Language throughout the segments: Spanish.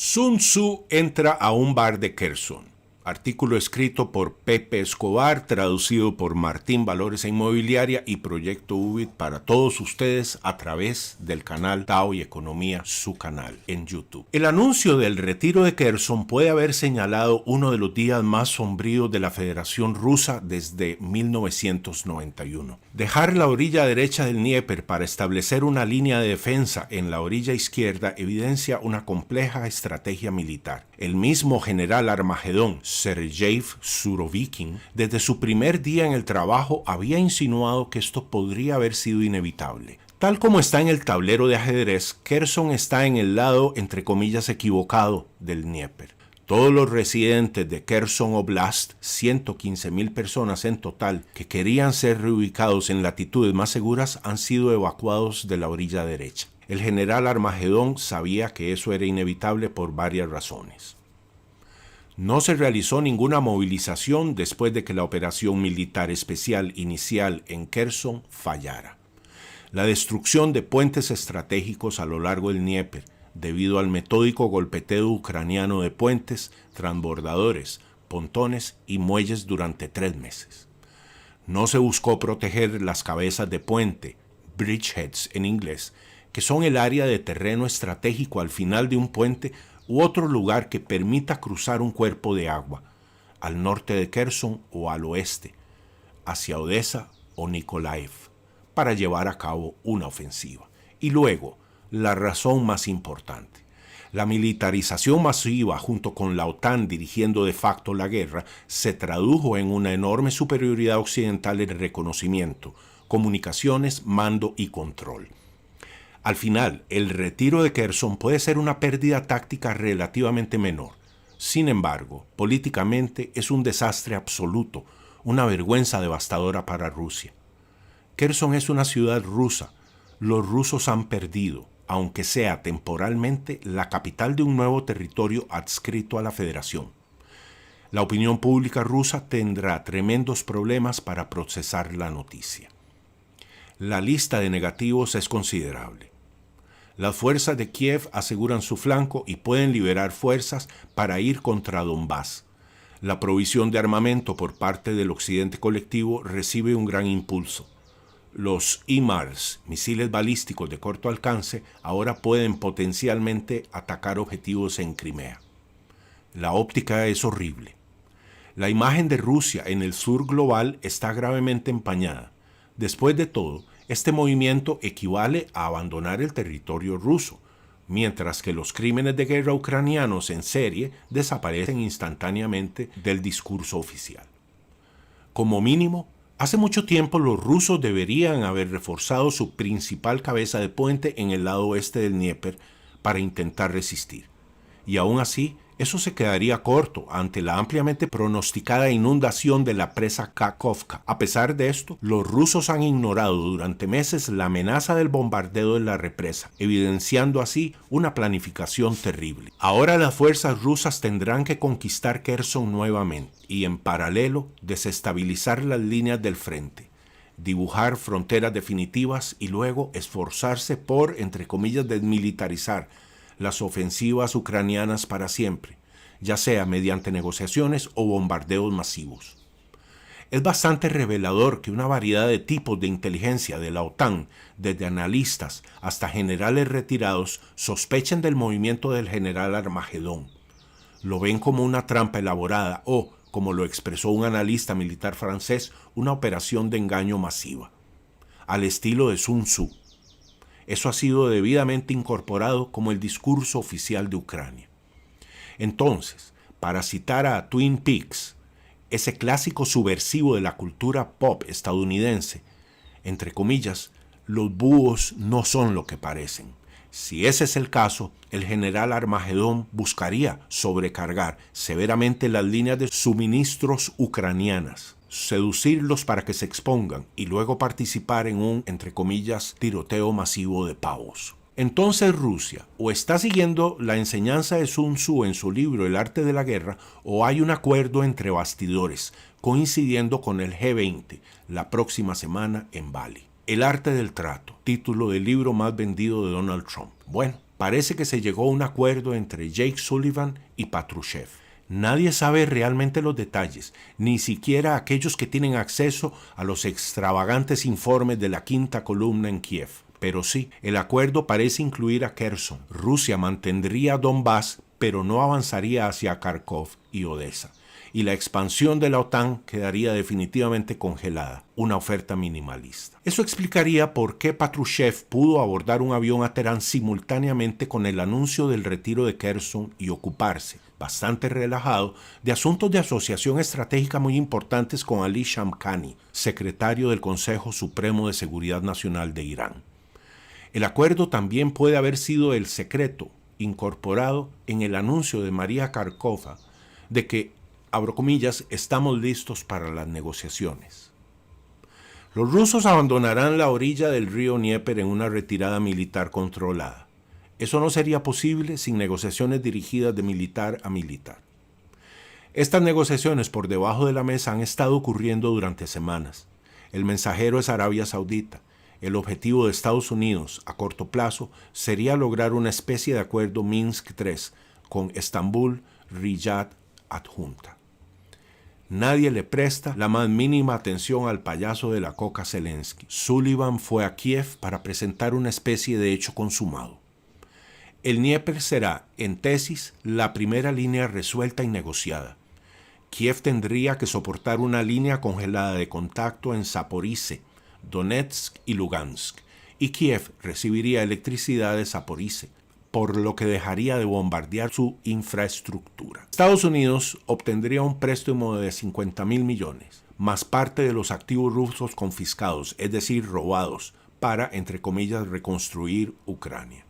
Sun Tzu entra a un bar de Kherson. Artículo escrito por Pepe Escobar, traducido por Martín Valores e Inmobiliaria y Proyecto UBIT para todos ustedes a través del canal Tao y Economía, su canal en YouTube. El anuncio del retiro de Kherson puede haber señalado uno de los días más sombríos de la Federación Rusa desde 1991. Dejar la orilla derecha del Dnieper para establecer una línea de defensa en la orilla izquierda evidencia una compleja estrategia militar. El mismo general Armagedón, Sergei Surovikin, desde su primer día en el trabajo había insinuado que esto podría haber sido inevitable. Tal como está en el tablero de ajedrez, Kherson está en el lado, entre comillas, equivocado del Dnieper. Todos los residentes de Kherson Oblast, 115,000 personas en total, que querían ser reubicados en latitudes más seguras, han sido evacuados de la orilla derecha. El general Armagedón sabía que eso era inevitable por varias razones. No se realizó ninguna movilización después de que la operación militar especial inicial en Kherson fallara. La destrucción de puentes estratégicos a lo largo del Dnieper, debido al metódico golpeteo ucraniano de puentes, transbordadores, pontones y muelles durante 3 meses. No se buscó proteger las cabezas de puente, bridgeheads en inglés, que son el área de terreno estratégico al final de un puente u otro lugar que permita cruzar un cuerpo de agua, al norte de Kherson o al oeste, hacia Odessa o Nikolaev, para llevar a cabo una ofensiva. Y luego, la razón más importante. La militarización masiva junto con la OTAN dirigiendo de facto la guerra se tradujo en una enorme superioridad occidental en reconocimiento, comunicaciones, mando y control. Al final, el retiro de Kherson puede ser una pérdida táctica relativamente menor. Sin embargo, políticamente es un desastre absoluto, una vergüenza devastadora para Rusia. Kherson es una ciudad rusa. Los rusos han perdido, aunque sea temporalmente, la capital de un nuevo territorio adscrito a la Federación. La opinión pública rusa tendrá tremendos problemas para procesar la noticia. La lista de negativos es considerable. Las fuerzas de Kiev aseguran su flanco y pueden liberar fuerzas para ir contra Donbass. La provisión de armamento por parte del occidente colectivo recibe un gran impulso. Los HIMARS, misiles balísticos de corto alcance, ahora pueden potencialmente atacar objetivos en Crimea. La óptica es horrible. La imagen de Rusia en el sur global está gravemente empañada. Después de todo, este movimiento equivale a abandonar el territorio ruso, mientras que los crímenes de guerra ucranianos en serie desaparecen instantáneamente del discurso oficial. Como mínimo, hace mucho tiempo los rusos deberían haber reforzado su principal cabeza de puente en el lado oeste del Dnieper para intentar resistir. Y aún así, eso se quedaría corto ante la ampliamente pronosticada inundación de la presa Kakhovka. A pesar de esto, los rusos han ignorado durante meses la amenaza del bombardeo de la represa, evidenciando así una planificación terrible. Ahora las fuerzas rusas tendrán que conquistar Kherson nuevamente y, en paralelo, desestabilizar las líneas del frente, dibujar fronteras definitivas y luego esforzarse por, entre comillas, desmilitarizar las ofensivas ucranianas para siempre, ya sea mediante negociaciones o bombardeos masivos. Es bastante revelador que una variedad de tipos de inteligencia de la OTAN, desde analistas hasta generales retirados, sospechen del movimiento del general Armagedón. Lo ven como una trampa elaborada o, como lo expresó un analista militar francés, una operación de engaño masiva, al estilo de Sun Tzu. Eso ha sido debidamente incorporado como el discurso oficial de Ucrania. Entonces, para citar a Twin Peaks, ese clásico subversivo de la cultura pop estadounidense, entre comillas, los búhos no son lo que parecen. Si ese es el caso, el general Armagedón buscaría sobrecargar severamente las líneas de suministros ucranianas, seducirlos para que se expongan y luego participar en un, entre comillas, tiroteo masivo de pavos. Entonces Rusia o está siguiendo la enseñanza de Sun Tzu en su libro El arte de la guerra, o hay un acuerdo entre bastidores, coincidiendo con el G20 la próxima semana en Bali. El arte del trato, título del libro más vendido de Donald Trump. Bueno, parece que se llegó a un acuerdo entre Jake Sullivan y Patrushev. Nadie sabe realmente los detalles, ni siquiera aquellos que tienen acceso a los extravagantes informes de la quinta columna en Kiev. Pero sí, el acuerdo parece incluir a Kherson. Rusia mantendría Donbass, pero no avanzaría hacia Kharkov y Odessa. Y la expansión de la OTAN quedaría definitivamente congelada, una oferta minimalista. Eso explicaría por qué Patrushev pudo abordar un avión a Teherán simultáneamente con el anuncio del retiro de Kherson y ocuparse, bastante relajado, de asuntos de asociación estratégica muy importantes con Ali Shamkhani, secretario del Consejo Supremo de Seguridad Nacional de Irán. El acuerdo también puede haber sido el secreto incorporado en el anuncio de María Kharkova de que, abro comillas, estamos listos para las negociaciones. Los rusos abandonarán la orilla del río Dnieper en una retirada militar controlada. Eso no sería posible sin negociaciones dirigidas de militar a militar. Estas negociaciones por debajo de la mesa han estado ocurriendo durante semanas. El mensajero es Arabia Saudita. El objetivo de Estados Unidos a corto plazo sería lograr una especie de acuerdo Minsk III con Estambul, Riyadh adjunta. Nadie le presta la más mínima atención al payaso de la coca Zelensky. Sullivan fue a Kiev para presentar una especie de hecho consumado. El Dnieper será, en tesis, la primera línea resuelta y negociada. Kiev tendría que soportar una línea congelada de contacto en Zaporizhzhia, Donetsk y Lugansk, y Kiev recibiría electricidad de Zaporizhzhia, por lo que dejaría de bombardear su infraestructura. Estados Unidos obtendría un préstamo de 50.000 millones, más parte de los activos rusos confiscados, es decir, robados, para, entre comillas, reconstruir Ucrania.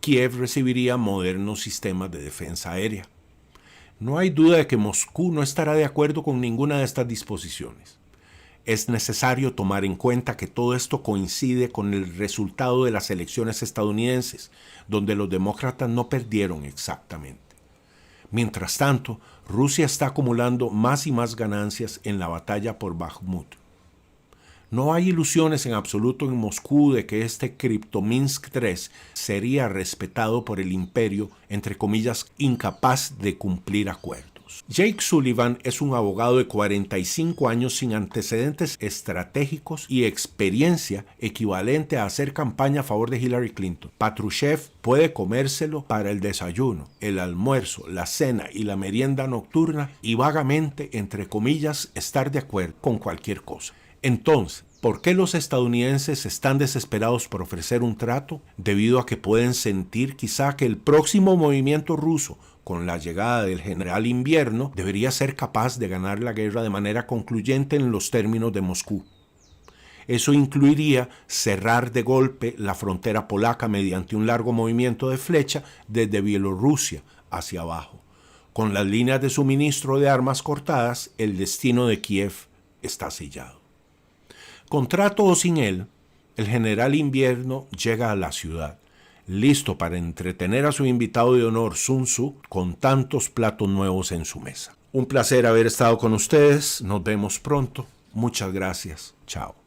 Kiev recibiría modernos sistemas de defensa aérea. No hay duda de que Moscú no estará de acuerdo con ninguna de estas disposiciones. Es necesario tomar en cuenta que todo esto coincide con el resultado de las elecciones estadounidenses, donde los demócratas no perdieron exactamente. Mientras tanto, Rusia está acumulando más y más ganancias en la batalla por Bakhmut. No hay ilusiones en absoluto en Moscú de que este cripto Minsk III sería respetado por el imperio, entre comillas, incapaz de cumplir acuerdos. Jake Sullivan es un abogado de 45 años sin antecedentes estratégicos y experiencia equivalente a hacer campaña a favor de Hillary Clinton. Patrushev puede comérselo para el desayuno, el almuerzo, la cena y la merienda nocturna y vagamente, entre comillas, estar de acuerdo con cualquier cosa. Entonces, ¿por qué los estadounidenses están desesperados por ofrecer un trato? Debido a que pueden sentir quizá que el próximo movimiento ruso, con la llegada del general Invierno, debería ser capaz de ganar la guerra de manera concluyente en los términos de Moscú. Eso incluiría cerrar de golpe la frontera polaca mediante un largo movimiento de flecha desde Bielorrusia hacia abajo. Con las líneas de suministro de armas cortadas, el destino de Kiev está sellado. Con trato o sin él, el general Invierno llega a la ciudad, listo para entretener a su invitado de honor Sun Tzu con tantos platos nuevos en su mesa. Un placer haber estado con ustedes, nos vemos pronto, muchas gracias, chao.